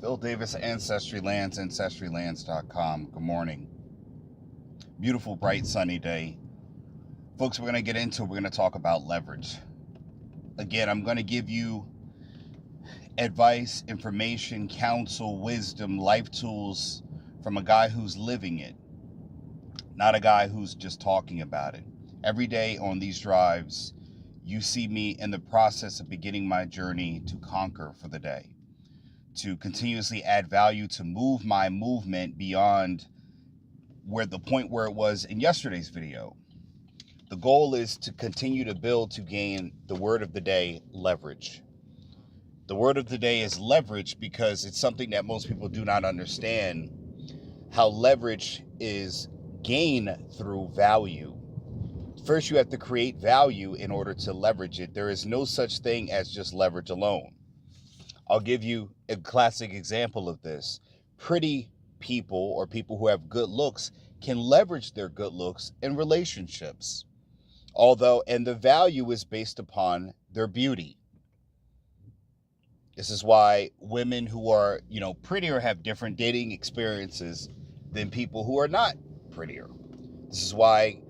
Phillip Davis, Ancestry Lands, ancestrylands.com. Good morning. Beautiful, bright, sunny day. Folks, we're going to talk about leverage. Again, I'm going to give you advice, information, counsel, wisdom, life tools from a guy who's living it, not a guy who's just talking about it. Every day on these drives, you see me in the process of beginning my journey to conquer for the day, to continuously add value, to move my movement beyond where the point where it was in yesterday's video. The goal is to continue to build, to gain the word of the day, leverage. The word of the day is leverage because it's something that most people do not understand, how leverage is gained through value. First, you have to create value in order to leverage it. There is no such thing as just leverage alone. I'll give you a classic example of this. Pretty people or people who have good looks can leverage their good looks in relationships. And the value is based upon their beauty. This is why women who are, prettier have different dating experiences than people who are not prettier. This is why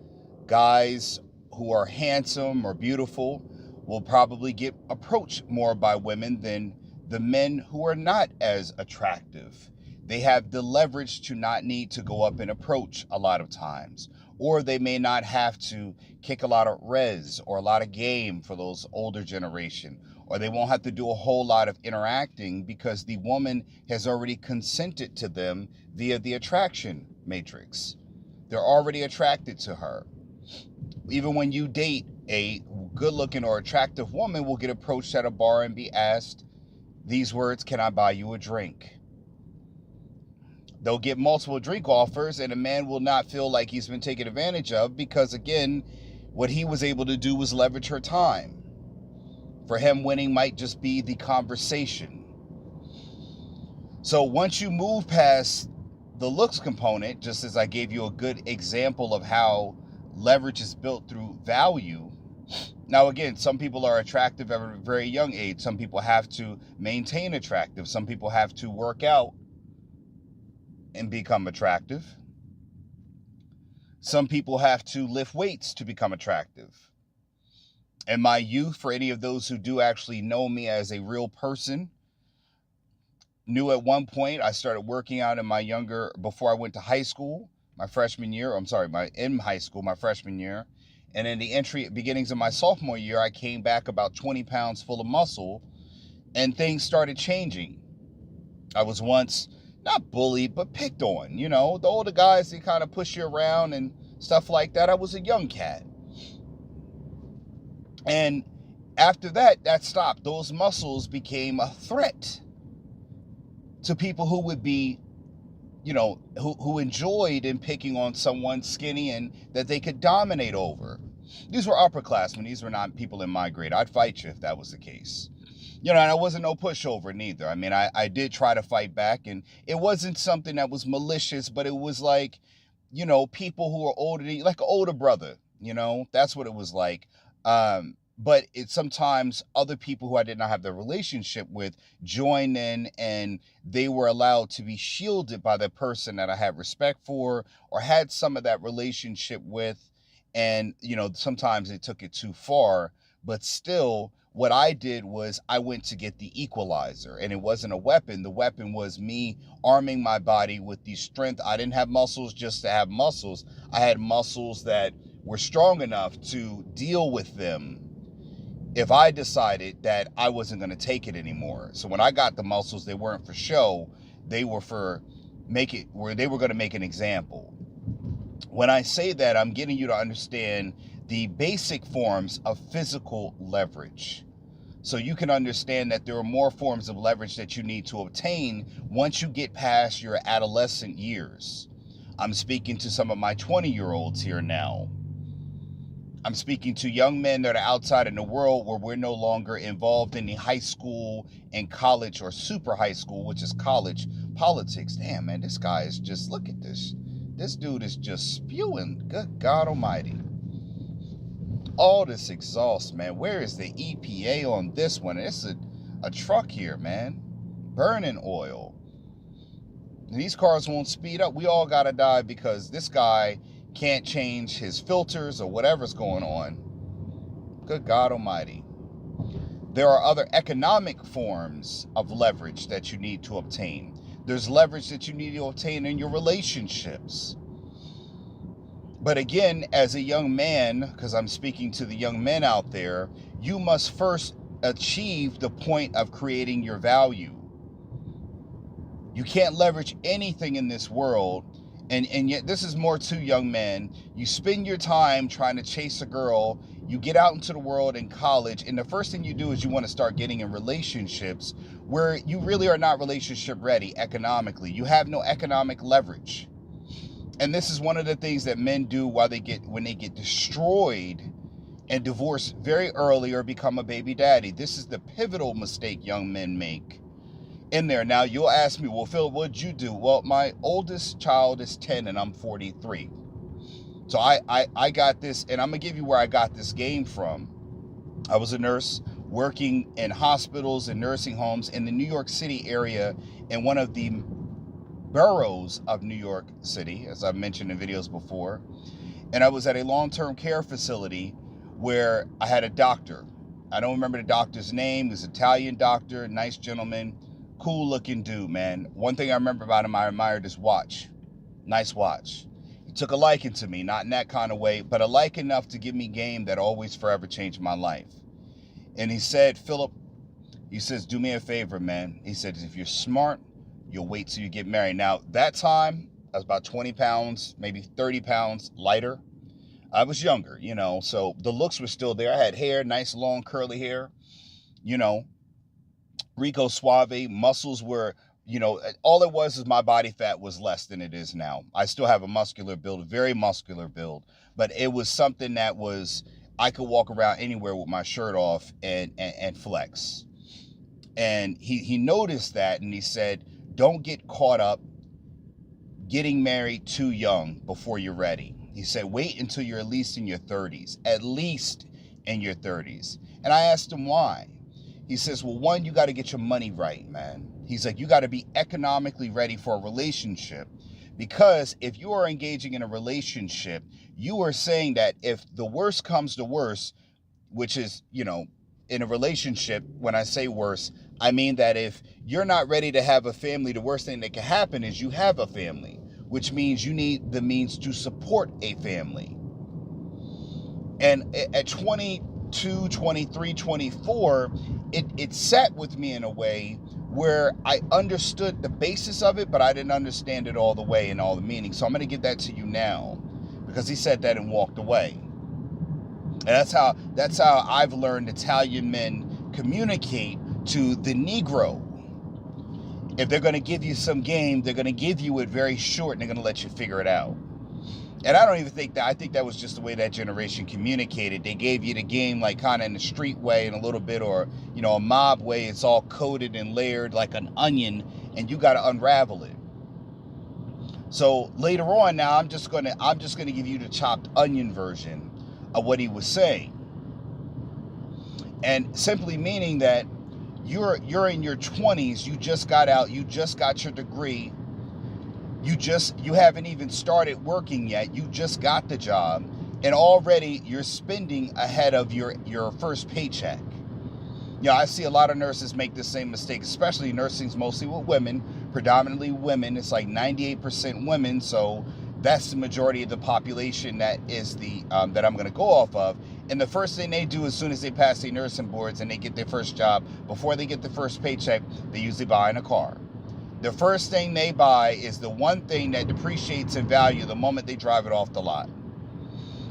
guys who are handsome or beautiful will probably get approached more by women than the men who are not as attractive. They have the leverage to not need to go up and approach a lot of times, or they may not have to kick a lot of res or a lot of game for those older generation, or they won't have to do a whole lot of interacting because the woman has already consented to them via the attraction matrix. They're already attracted to her. Even when you date, a good-looking or attractive woman will get approached at a bar and be asked these words, "Can I buy you a drink?" They'll get multiple drink offers, and a man will not feel like he's been taken advantage of because, again, what he was able to do was leverage her time. For him, winning might just be the conversation. So once you move past the looks component, just as I gave you a good example of how leverage is built through value. Now, again, some people are attractive at a very young age. Some people have to maintain attractive. Some people have to work out and become attractive. Some people have to lift weights to become attractive. In my youth, for any of those who do actually know me as a real person, knew at one point I started working out before I went to high school, my freshman year. In high school, my freshman year. And in the beginnings of my sophomore year, I came back about 20 pounds full of muscle, and things started changing. I was once not bullied, but picked on. The older guys, they kind of push you around and stuff like that. I was a young cat. And after that stopped. Those muscles became a threat to people who would be, who enjoyed in picking on someone skinny and that they could dominate over. These were upperclassmen. These were not people in my grade. I'd fight you if that was the case. And I wasn't no pushover neither. I mean, I did try to fight back, and it wasn't something that was malicious, but it was like, people who are older than you, like an older brother, that's what it was like. But it's sometimes other people who I did not have the relationship with joined in, and they were allowed to be shielded by the person that I had respect for or had some of that relationship with. And, sometimes it took it too far, but still what I did was I went to get the equalizer, and it wasn't a weapon. The weapon was me arming my body with the strength. I didn't have muscles just to have muscles. I had muscles that were strong enough to deal with them if I decided that I wasn't going to take it anymore. So when I got the muscles, they weren't for show. They were they were going to make an example. When I say that, I'm getting you to understand the basic forms of physical leverage. So you can understand that there are more forms of leverage that you need to obtain once you get past your adolescent years. I'm speaking to some of my 20-year-olds here now. I'm speaking to young men that are outside in the world where we're no longer involved in the high school and college or super high school, which is college politics. Damn, man, this guy is just, look at this. This dude is just spewing. Good God almighty. All this exhaust, man. Where is the EPA on this one? It's a truck here, man. Burning oil. These cars won't speed up. We all gotta die because this guy can't change his filters or whatever's going on. Good God Almighty. There are other economic forms of leverage that you need to obtain. There's leverage that you need to obtain in your relationships. But again, as a young man, because I'm speaking to the young men out there, you must first achieve the point of creating your value. You can't leverage anything in this world, and yet this is more to young men. You spend your time trying to chase a girl, you get out into the world in college, and the first thing you do is you want to start getting in relationships where you really are not relationship ready economically. You have no economic leverage. And this is one of the things that men do when they get destroyed and divorce very early or become a baby daddy. This is the pivotal mistake young men make in there. Now, you'll ask me, well, Phil, what'd you do? Well, my oldest child is 10 and I'm 43. So I got this, and I'm going to give you where I got this game from. I was a nurse working in hospitals and nursing homes in the New York City area in one of the boroughs of New York City, as I've mentioned in videos before. And I was at a long-term care facility where I had a doctor. I don't remember the doctor's name. He was an Italian doctor, nice gentleman, cool looking dude, man. One thing I remember about him, I admired his watch. Nice watch. He took a liking to me, not in that kind of way, but a like enough to give me game that always forever changed my life. And he said, Philip, he says, do me a favor, man. He said, if you're smart, you'll wait till you get married. Now, that time, I was about 20 pounds, maybe 30 pounds lighter. I was younger, so the looks were still there. I had hair, nice long curly hair, Rico Suave. Muscles were, all it was is my body fat was less than it is now. I still have a muscular build, a very muscular build, but it was something that was, I could walk around anywhere with my shirt off and flex. And he noticed that, and he said, don't get caught up getting married too young before you're ready. He said, wait until you're at least in your 30s, at least in your 30s. And I asked him why. He says, well, one, you got to get your money right, man. He's like, you got to be economically ready for a relationship, because if you are engaging in a relationship, you are saying that if the worst comes to worst, which is, in a relationship, when I say worse, I mean that if you're not ready to have a family, the worst thing that can happen is you have a family, which means you need the means to support a family. And at 22, 23, 24, it sat with me in a way where I understood the basis of it, but I didn't understand it all the way and all the meaning. So I'm going to give that to you now, because he said that and walked away. And that's how I've learned Italian men communicate to the Negro. If they're going to give you some game, they're going to give you it very short, and they're going to let you figure it out. And I don't even think that, I think that was just the way that generation communicated. They gave you the game like kind of in the street way and a little bit, or, a mob way. It's all coated and layered like an onion, and you got to unravel it. So later on now, I'm just going to give you the chopped onion version of what he was saying. And simply meaning that you're in your 20s, you just got out, you just got your degree, you haven't even started working yet, you just got the job, and already you're spending ahead of your first paycheck. I see a lot of nurses make the same mistake, especially nursing's mostly with women, predominantly women. It's like 98% women, so that's the majority of the population that is the that I'm going to go off of. And the first thing they do as soon as they pass their nursing boards and they get their first job, before they get the first paycheck, they usually buy a car. The first thing they buy is the one thing that depreciates in value the moment they drive it off the lot.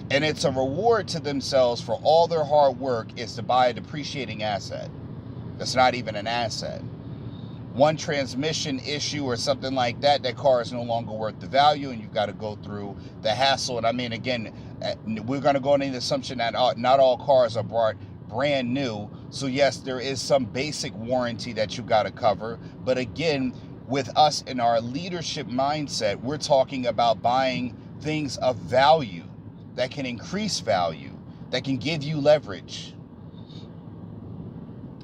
And it's a reward to themselves for all their hard work is to buy a depreciating asset. That's not even an asset. One transmission issue or something like that, that car is no longer worth the value, and you've got to go through the hassle. And I mean, again, we're going to go into the assumption that not all cars are bought brand new. So yes, there is some basic warranty that you got to cover. But again, with us in our leadership mindset, we're talking about buying things of value that can increase value, that can give you leverage.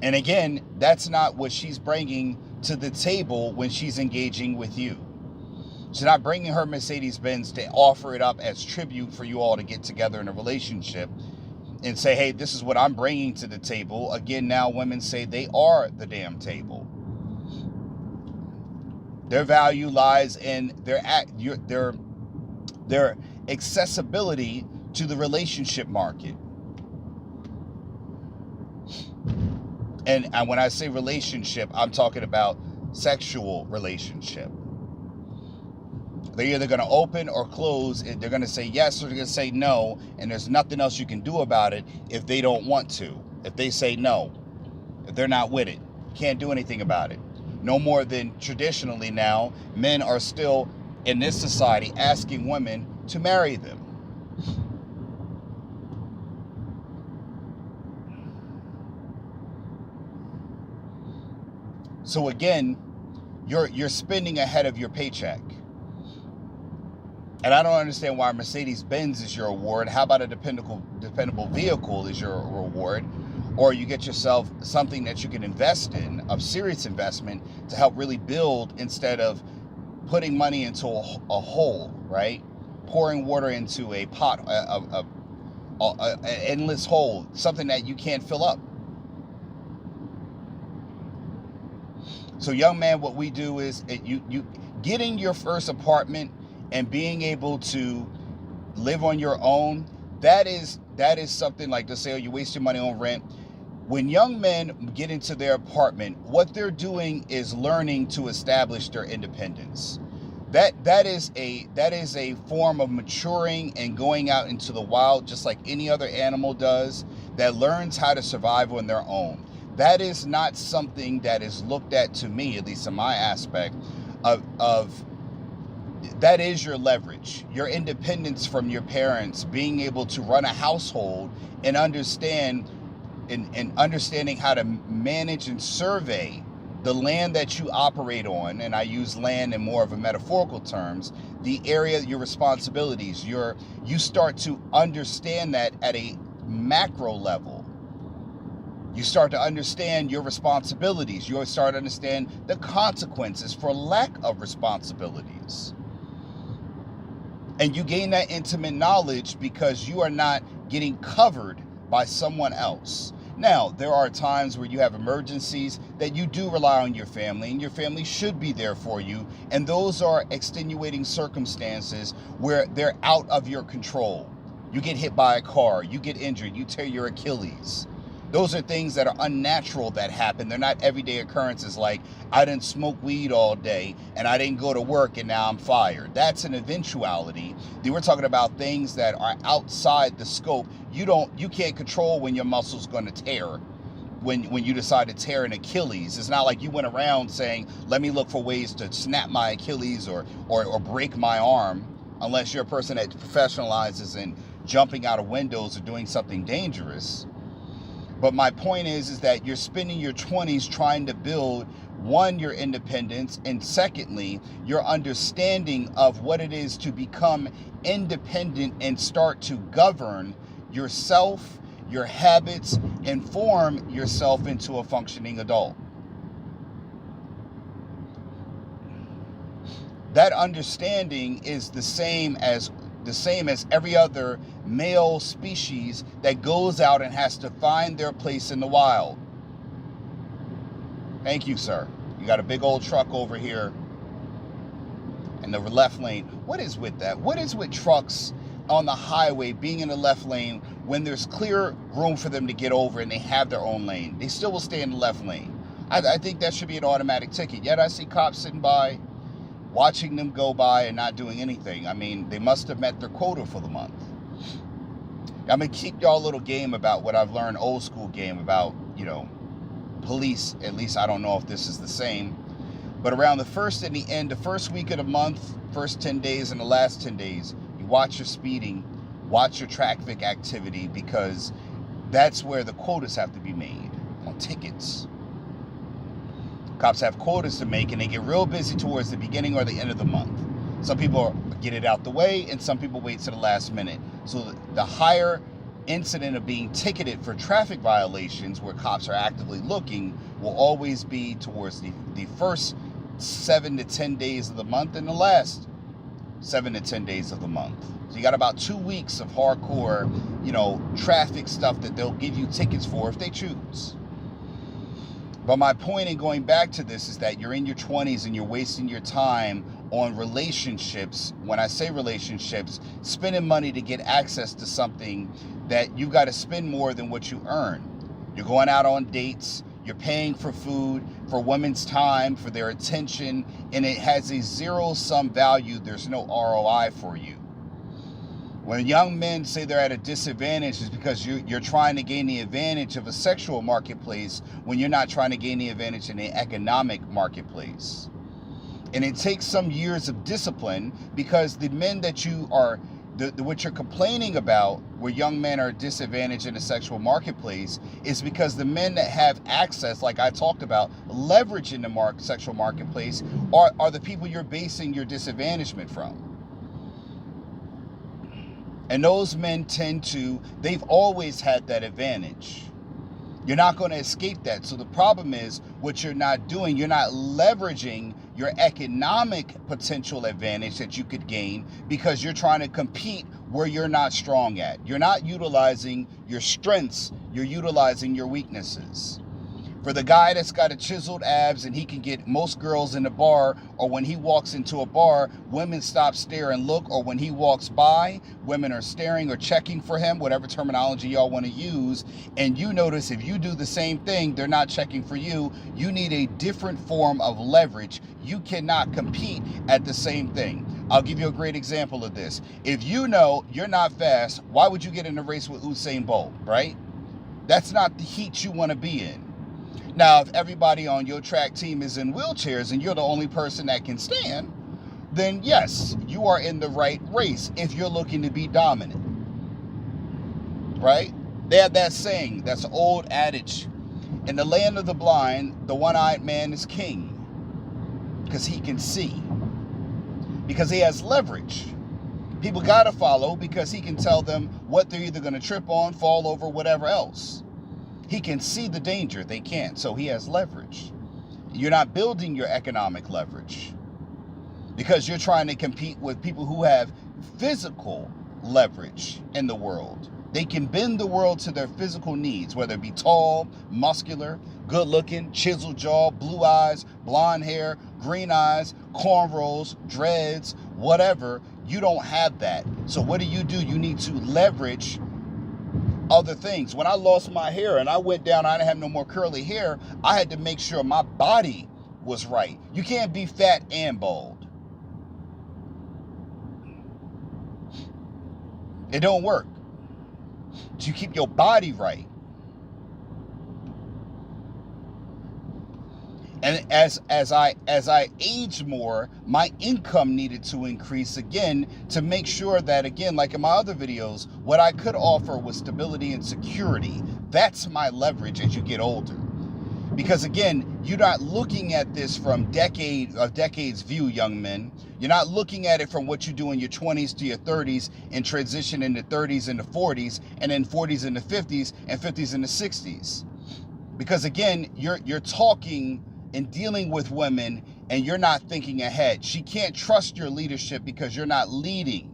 And again, that's not what she's bringing to the table when she's engaging with you. She's not bringing her Mercedes-Benz to offer it up as tribute for you all to get together in a relationship and say, hey, this is what I'm bringing to the table. Again, now women say they are the damn table. Their value lies in their accessibility to the relationship market. And when I say relationship, I'm talking about sexual relationship. They're either going to open or close. They're going to say yes or they're going to say no, and there's nothing else you can do about it if they don't want to. If they say no, if they're not with it, you can't do anything about it. No more than traditionally now, men are still in this society asking women to marry them. So again, you're spending ahead of your paycheck. And I don't understand why Mercedes-Benz is your award. How about a dependable vehicle is your reward? Or you get yourself something that you can invest in, a serious investment, to help really build instead of putting money into a hole, right? Pouring water into a pot, an endless hole, something that you can't fill up. So young man, what we do is you getting your first apartment and being able to live on your own, that is something like, to say, oh, you waste your money on rent. When young men get into their apartment, what they're doing is learning to establish their independence. That is a form of maturing and going out into the wild, just like any other animal does, that learns how to survive on their own. That is not something that is looked at, to me, at least in my aspect, of that is your leverage, your independence from your parents, being able to run a household and understanding how to manage and survey the land that you operate on. And I use land in more of a metaphorical terms, the area, your responsibilities, you start to understand that at a macro level. You start to understand your responsibilities. You start to understand the consequences for lack of responsibilities. And you gain that intimate knowledge because you are not getting covered by someone else. Now, there are times where you have emergencies that you do rely on your family, and your family should be there for you. And those are extenuating circumstances where they're out of your control. You get hit by a car, you get injured, you tear your Achilles. Those are things that are unnatural that happen. They're not everyday occurrences like, I didn't smoke weed all day and I didn't go to work and now I'm fired. That's an eventuality. We're talking about things that are outside the scope. You can't control when your muscle's going to tear. When you decide to tear an Achilles, it's not like you went around saying, let me look for ways to snap my Achilles or break my arm, unless you're a person that professionalizes in jumping out of windows or doing something dangerous. But my point is that you're spending your 20s trying to build, one, your independence, and secondly, your understanding of what it is to become independent and start to govern yourself, your habits, and form yourself into a functioning adult. That understanding is the same as every other male species that goes out and has to find their place in the wild. Thank you, sir. You got a big old truck over here in the left lane. What is with that? What is with trucks on the highway being in the left lane when there's clear room for them to get over and they have their own lane? They still will stay in the left lane. I think that should be an automatic ticket. Yet I see cops sitting by, watching them go by and not doing anything. I mean, they must have met their quota for the month. I'm going to keep y'all a little game about what I've learned, old school game about, police. At least I don't know if this is the same. But around the first and the end, the first week of the month, first 10 days and the last 10 days, you watch your speeding, watch your traffic activity, because that's where the quotas have to be made, on tickets. Cops have quotas to make, and they get real busy towards the beginning or the end of the month. Some people get it out the way, and some people wait to the last minute. So the higher incident of being ticketed for traffic violations, where cops are actively looking, will always be towards the first 7 to 10 days of the month and the last 7 to 10 days of the month. So you got about 2 weeks of hardcore, traffic stuff that they'll give you tickets for if they choose. But my point in going back to this is that you're in your 20s and you're wasting your time on relationships. When I say relationships, spending money to get access to something that you've got to spend more than what you earn. You're going out on dates, you're paying for food, for women's time, for their attention, and it has a zero-sum value. There's no ROI for you. When young men say they're at a disadvantage, it's because you're trying to gain the advantage of a sexual marketplace when you're not trying to gain the advantage in the economic marketplace. And it takes some years of discipline, because the men that what you're complaining about, where young men are disadvantaged in the sexual marketplace, is because the men that have access, like I talked about, leverage in the sexual marketplace, are the people you're basing your disadvantagement from. And those men they've always had that advantage. You're not going to escape that. So the problem is, what you're not doing, you're not leveraging your economic potential advantage that you could gain, because you're trying to compete where you're not strong at. You're not utilizing your strengths, you're utilizing your weaknesses. For the guy that's got a chiseled abs and he can get most girls in the bar, or when he walks into a bar, women stop, stare, and look, or when he walks by, women are staring or checking for him, whatever terminology y'all want to use, and you notice if you do the same thing, they're not checking for you. You need a different form of leverage. You cannot compete at the same thing. I'll give you a great example of this. If you know you're not fast, why would you get in a race with Usain Bolt, right? That's not the heat you want to be in. Now, if everybody on your track team is in wheelchairs and you're the only person that can stand, then yes, you are in the right race if you're looking to be dominant, right? They have that saying, that's an old adage. In the land of the blind, the one-eyed man is king, because he can see, because he has leverage. People got to follow because he can tell them what they're either going to trip on, fall over, whatever else. He can see the danger, they can't, so he has leverage. You're not building your economic leverage because you're trying to compete with people who have physical leverage in the world. They can bend the world to their physical needs, whether it be tall, muscular, good looking, chiseled jaw, blue eyes, blonde hair, green eyes, cornrows, dreads, whatever. You don't have that. So what do? You need to leverage other things. When I lost my hair and I went down, I didn't have no more curly hair, I had to make sure my body was right. You can't be fat and bald. It don't work. So you keep your body right. And as I aged more, my income needed to increase again to make sure that, again, like in my other videos, what I could offer was stability and security. That's my leverage as you get older. Because again, you're not looking at this from decades view, young men. You're not looking at it from what you do in your 20s to your 30s and transition into 30s into 40s, and then 40s into 50s and 50s into 60s. Because again, you're talking and dealing with women and you're not thinking ahead. She can't trust your leadership because you're not leading.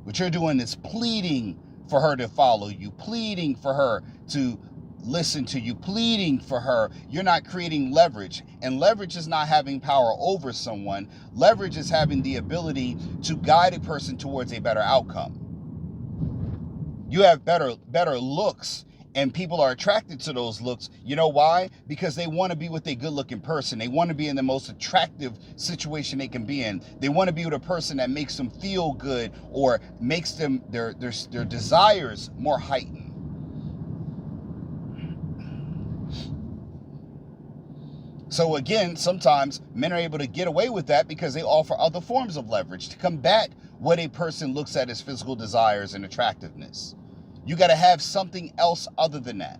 What you're doing is pleading for her to follow you, pleading for her to listen to you, pleading for her. You're not creating leverage. And leverage is not having power over someone. Leverage is having the ability to guide a person towards a better outcome. You have better looks, and people are attracted to those looks. You know why? Because they want to be with a good-looking person. They want to be in the most attractive situation they can be in. They want to be with a person that makes them feel good or makes them their desires more heightened. So again, sometimes men are able to get away with that because they offer other forms of leverage to combat what a person looks at as physical desires and attractiveness. You got to have something else other than that.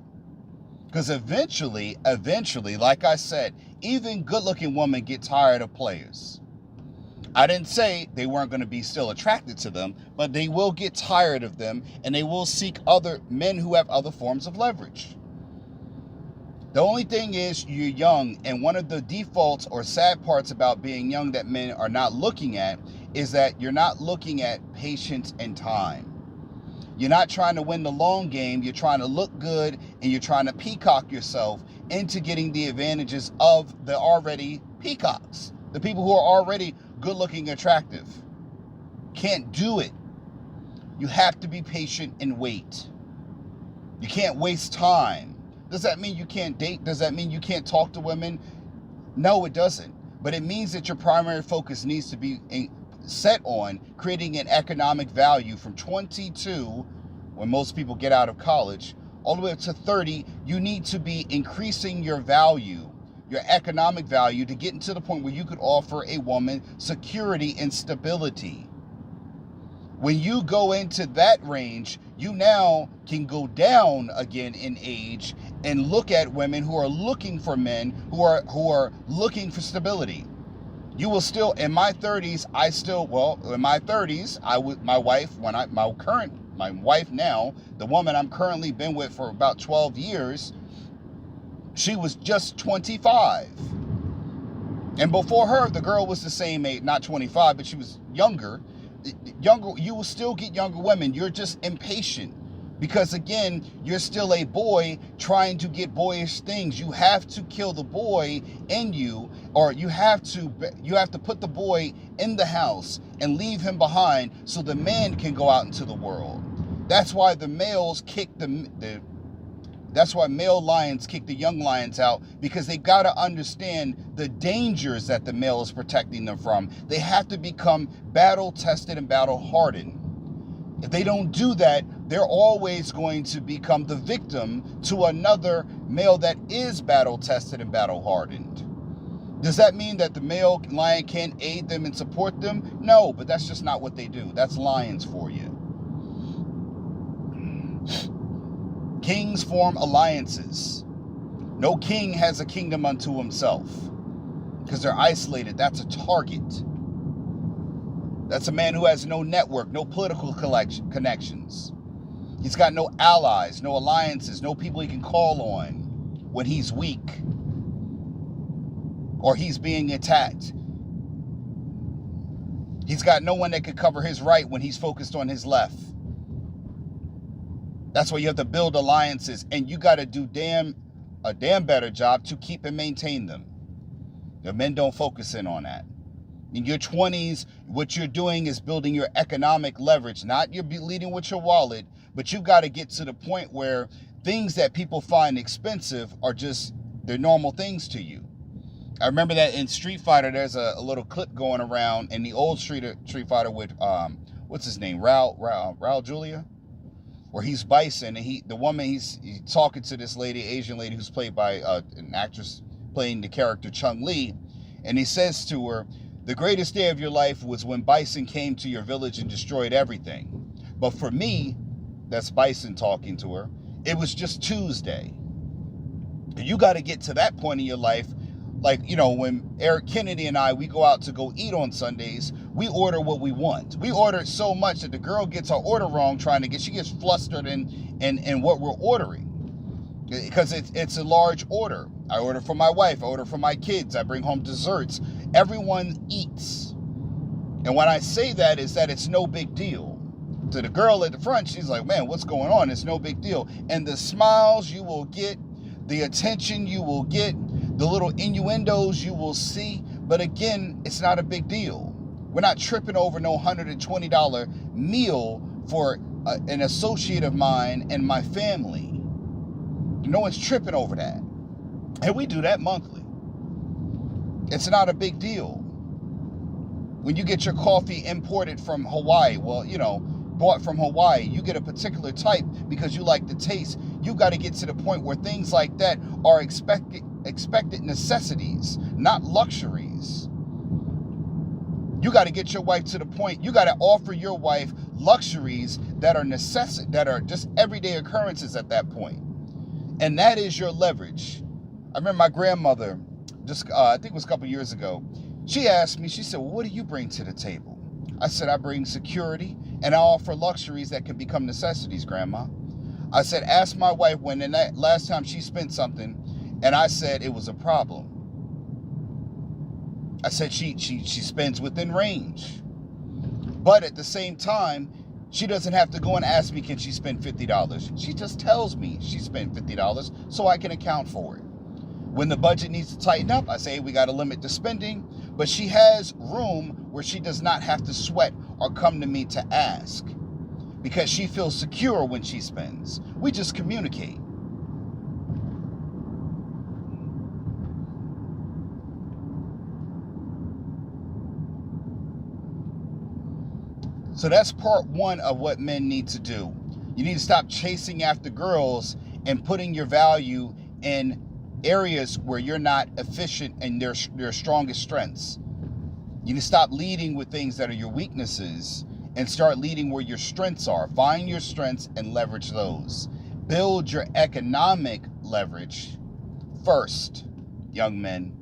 Because eventually, like I said, even good-looking women get tired of players. I didn't say they weren't going to be still attracted to them, but they will get tired of them, and they will seek other men who have other forms of leverage. The only thing is you're young, and one of the defaults or sad parts about being young that men are not looking at is that you're not looking at patience and time. You're not trying to win the long game. You're trying to look good, and you're trying to peacock yourself into getting the advantages of the already peacocks, the people who are already good looking, attractive. Can't do it. You have to be patient and wait. You can't waste time. Does that mean you can't date? Does that mean you can't talk to women? No, it doesn't. But it means that your primary focus needs to be set on creating an economic value from 22, when most people get out of college, all the way up to 30. You need to be increasing your value, your economic value, to get into the point where you could offer a woman security and stability. When you go into that range, you now can go down again in age and look at women who are looking for men who are looking for stability. You will still, in my 30s, in my 30s, my wife now, the woman I'm currently been with for about 12 years, she was just 25. And before her, the girl was the same age, not 25, but she was younger. You will still get younger women. You're just impatient because, again, you're still a boy trying to get boyish things. You have to kill the boy in you, or you have to put the boy in the house and leave him behind so the man can go out into the world. That's why the males kick that's why male lions kick the young lions out, because they got to understand the dangers that the male is protecting them from. They have to become battle tested and battle hardened. If they don't do that, they're always going to become the victim to another male that is battle tested and battle hardened. Does that mean that the male lion can't aid them and support them? No, but that's just not what they do. That's lions for you. Kings form alliances. No king has a kingdom unto himself because they're isolated. That's a target. That's a man who has no network, no political connections. He's got no allies, no alliances, no people he can call on when he's weak or he's being attacked. He's got no one that could cover his right when he's focused on his left. That's why you have to build alliances, and you got to do a damn better job to keep and maintain them. The men don't focus in on that. In your 20s, what you're doing is building your economic leverage, not you're leading with your wallet, but you got to get to the point where things that people find expensive are just, they're normal things to you. I remember that in Street Fighter, there's a little clip going around in the old Street Fighter with, what's his name, Raul Julia? Where he's Bison, and he's talking to this lady, Asian lady, who's played by an actress playing the character Chung-Li, and he says to her, the greatest day of your life was when Bison came to your village and destroyed everything. But for me, that's Bison talking to her, it was just Tuesday. You got to get to that point in your life. Like, when Eric Kennedy and we go out to go eat on Sundays, we order what we want. We order it so much that the girl gets her order wrong she gets flustered in what we're ordering. Because it's a large order. I order for my wife, I order for my kids, I bring home desserts. Everyone eats. And when I say that is that it's no big deal. To the girl at the front, she's like, man, what's going on? It's no big deal. And the smiles you will get, the attention you will get, the little innuendos you will see, but again, it's not a big deal. We're not tripping over no $120 meal for an associate of mine and my family. No one's tripping over that. And we do that monthly. It's not a big deal. When you get your coffee imported from Hawaii, bought from Hawaii, you get a particular type because you like the taste. You got to get to the point where things like that are expected necessities, not luxuries. You got to get your wife to the point. You got to offer your wife luxuries that are just everyday occurrences at that point. And that is your leverage. I remember my grandmother, I think it was a couple years ago, she asked me, she said, well, what do you bring to the table? I said, I bring security and I offer luxuries that can become necessities, Grandma. I said, ask my wife when that last time she spent something And I said it was a problem. I said she spends within range. But at the same time, she doesn't have to go and ask me, can she spend $50? She just tells me she spent $50 so I can account for it. When the budget needs to tighten up, I say we got to limit the spending, but she has room where she does not have to sweat or come to me to ask because she feels secure when she spends. We just communicate. So that's part one of what men need to do. You need to stop chasing after girls and putting your value in areas where you're not efficient in their strongest strengths. You need to stop leading with things that are your weaknesses and start leading where your strengths are. Find your strengths and leverage those. Build your economic leverage first, young men.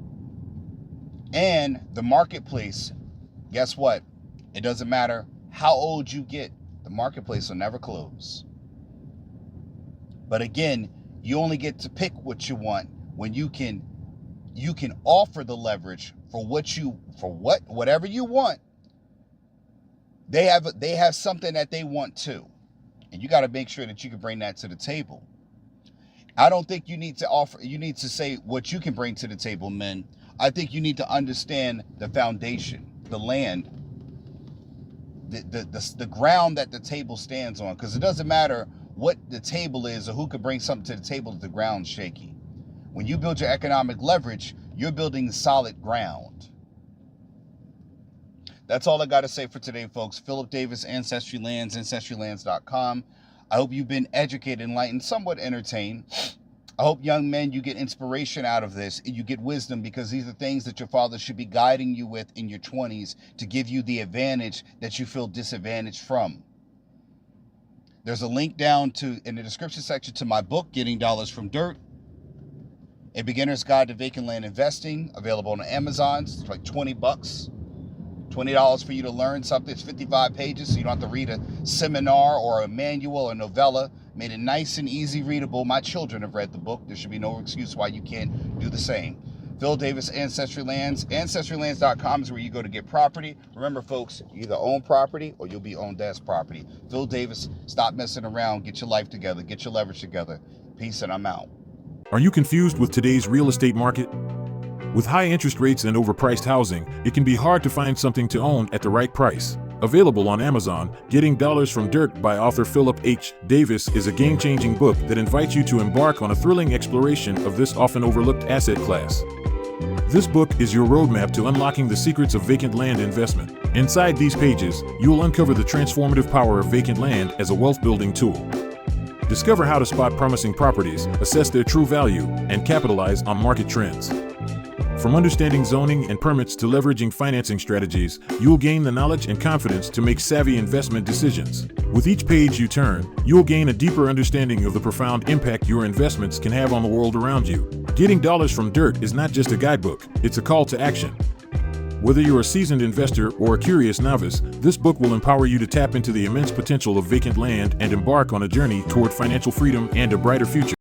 And the marketplace, guess what? It doesn't matter how old you get, the marketplace will never close. But again, you only get to pick what you want when you can offer the leverage for whatever you want. They have something that they want too. And you got to make sure that you can bring that to the table. I don't think you need to say what you can bring to the table, men. I think you need to understand the foundation, the land, the ground that the table stands on, because it doesn't matter what the table is or who could bring something to the table if the ground's shaky. When you build your economic leverage, you're building solid ground. That's all I got to say for today, folks. Phillip Davis, Ancestry Lands, AncestryLands.com. I hope you've been educated, enlightened, somewhat entertained. I hope, young men, you get inspiration out of this and you get wisdom, because these are things that your father should be guiding you with in your 20s to give you the advantage that you feel disadvantaged from. There's a link down in the description section to my book, Getting Dollars from Dirt, A Beginner's Guide to Vacant Land Investing, available on Amazon. It's like $20. $20 for you to learn something. It's 55 pages, so you don't have to read a seminar or a manual or novella. Made it nice and easy readable. My children have read the book. There should be no excuse why you can't do the same. Phil Davis, Ancestry Lands. AncestryLands.com is where you go to get property. Remember, folks, you either own property or you'll be owned as property. Phil Davis, stop messing around. Get your life together. Get your leverage together. Peace, and I'm out. Are you confused with today's real estate market? With high interest rates and overpriced housing, it can be hard to find something to own at the right price. Available on Amazon, Getting Dollars from Dirt by author Phillip H. Davis is a game-changing book that invites you to embark on a thrilling exploration of this often overlooked asset class. This book is your roadmap to unlocking the secrets of vacant land investment. Inside these pages, you will uncover the transformative power of vacant land as a wealth-building tool. Discover how to spot promising properties, assess their true value, and capitalize on market trends. From understanding zoning and permits to leveraging financing strategies, you'll gain the knowledge and confidence to make savvy investment decisions. With each page you turn, you'll gain a deeper understanding of the profound impact your investments can have on the world around you. Getting Dollars from Dirt is not just a guidebook, it's a call to action. Whether you're a seasoned investor or a curious novice, this book will empower you to tap into the immense potential of vacant land and embark on a journey toward financial freedom and a brighter future.